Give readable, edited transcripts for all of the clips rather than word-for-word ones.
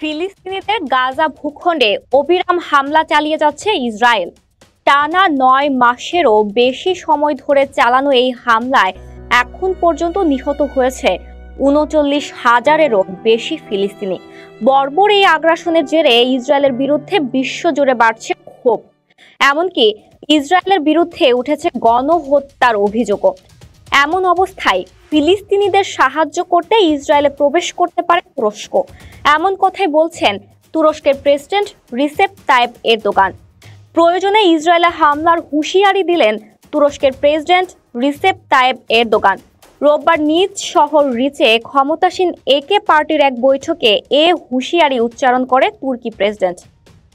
ফিলিস্তিনিদের গাজা ভূখণ্ডে অবিরাম হামলা চালিয়ে যাচ্ছে ইসরায়েল। টানা ৯ মাসেরও বেশি সময় ধরে চালানো এই হামলায় এখন পর্যন্ত নিহত হয়েছে ৩৯,০০০-এরও বেশি ফিলিস্তিনি। বর্বর এই আগ্রাসনের জেরে ইসরায়েলের বিরুদ্ধে বিশ্বজুড়ে বাড়ছে ক্ষোভ। এমনকি ইসরায়েলের বিরুদ্ধে উঠেছে গণহত্যার অভিযোগও। এমন অবস্থায় ফিলিস্তিনিদের সাহায্য করতে ইসরায়েলে প্রবেশ করতে পারে তুরস্ক, এমন কথাই বলছেন তুরস্কের প্রেসিডেন্ট রিসেপ তাইপ এরদোগান। প্রয়োজনে ইসরায়েলে হামলার হুঁশিয়ারি দিলেন তুরস্কের প্রেসিডেন্ট রিসেপ তাইপ এরদোগান। রোববার নিজ শহর রিচে ক্ষমতাসীন একে পার্টির এক বৈঠকে এ হুঁশিয়ারি উচ্চারণ করে তুর্কি প্রেসিডেন্ট।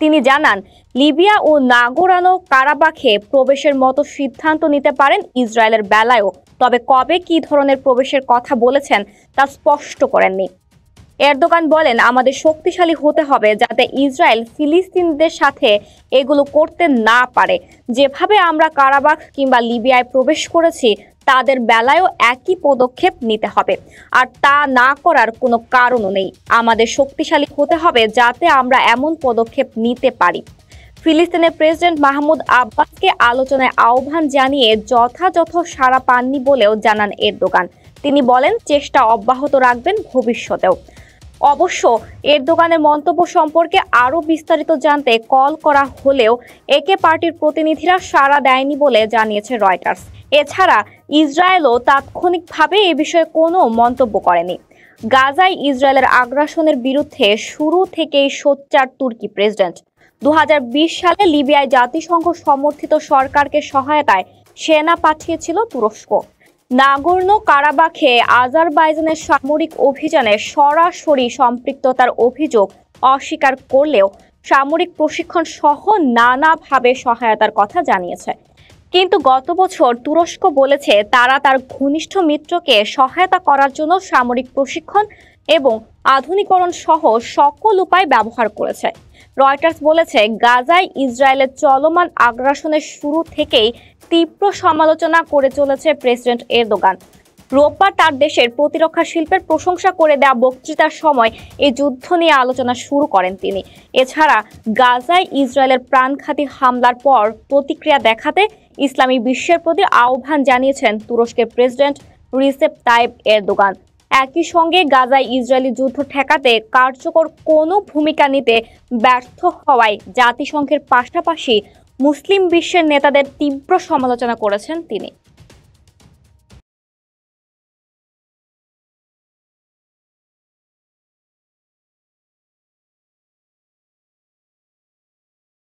তিনি জানান, লিবিয়া ও নাগোরানো কারাবাখে প্রবেশের মতো সিদ্ধান্ত নিতে পারেন ইসরায়েলের বেলায়ও, তবে কবে কি ধরনের প্রবেশের কথা বলেছেন তা স্পষ্ট করেননি। এরদোগান বলেন, আমাদের শক্তিশালী হতে হবে যাতে ইসরায়েল ফিলিস্তিনিদের সাথে এগুলো করতে না পারে। যেভাবে আমরা কারাবাখ কিংবা লিবিয়ায় প্রবেশ করেছি তাদের বেলায়ও একই পদক্ষেপ নিতে হবে, আর তা না করার কোনো কারণও নেই। আমাদের শক্তিশালী হতে হবে যাতে আমরা এমন পদক্ষেপ নিতে পারি। ফিলিস্তিনের প্রেসিডেন্ট মাহমুদ আব্বাসকে আলোচনায় আহ্বান জানিয়ে যথাযথ সাড়া পাননি বলেও জানান এরদোগান। তিনি বলেন, চেষ্টা অব্যাহত রাখবেন ভবিষ্যতেও। অবশ্য এরদোগানের মন্তব্য সম্পর্কে আরও বিস্তারিত জানতে কল করা হলেও একে পার্টির প্রতিনিধিরা সাড়া দেয়নি বলে জানিয়েছে রয়টার্স। এছাড়া ইসরায়েলও তাৎক্ষণিকভাবে এ বিষয়ে কোনো মন্তব্য করেনি। গাজায় ইসরায়েলের আগ্রাসনের বিরুদ্ধে শুরু থেকেই সোচ্চার তুর্কি প্রেসিডেন্ট। ২০২০ সালে লিবিয়ায় জাতিসংঘ সমর্থিত সরকারকে সহায়তায় সেনা পাঠিয়েছিল তুরস্ক। নাগোর্নো কারাবাখে আজারবাইজানের সামরিক অভিযানে সরাসরি সম্পৃক্ততার অভিযোগ অস্বীকার করলেও সামরিক প্রশিক্ষণ সহ নানাভাবে সহায়তার কথা জানিয়েছে। কিন্তু গত বছর তুরস্ক বলেছে তারা তার ঘনিষ্ঠ মিত্রকে সহায়তা করার জন্য সামরিক প্রশিক্ষণ এবং আধুনিকরণ সহ সকল উপায় ব্যবহার করেছে। রয়টার্স বলেছে, গাজায় ইসরায়েলের চলমান আগ্রাসনের শুরু থেকেই তীব্র সমালোচনা করে চলেছে প্রেসিডেন্ট এরদোগান। রোববার তার দেশের প্রতিরক্ষা শিল্পের প্রশংসা করে দেওয়া বক্তৃতার সময় এই যুদ্ধ নিয়ে আলোচনা শুরু করেন তিনি। এছাড়া গাজায় ইসরায়েলের প্রাণঘাতী হামলার পর প্রতিক্রিয়া দেখাতে ইসলামী বিশ্বের প্রতি আহ্বান জানিয়েছেন তুরস্কের প্রেসিডেন্ট রিসেপ তাইপ এরদোগান। একই সঙ্গে গাজায় ইসরায়েলি যুদ্ধ ঠেকাতে কার্যকর কোনো ভূমিকা নিতে ব্যর্থ হওয়ায় জাতিসংঘের পাশাপাশি মুসলিম বিশ্বের নেতাদের তীব্র সমালোচনা করেছেন তিনি।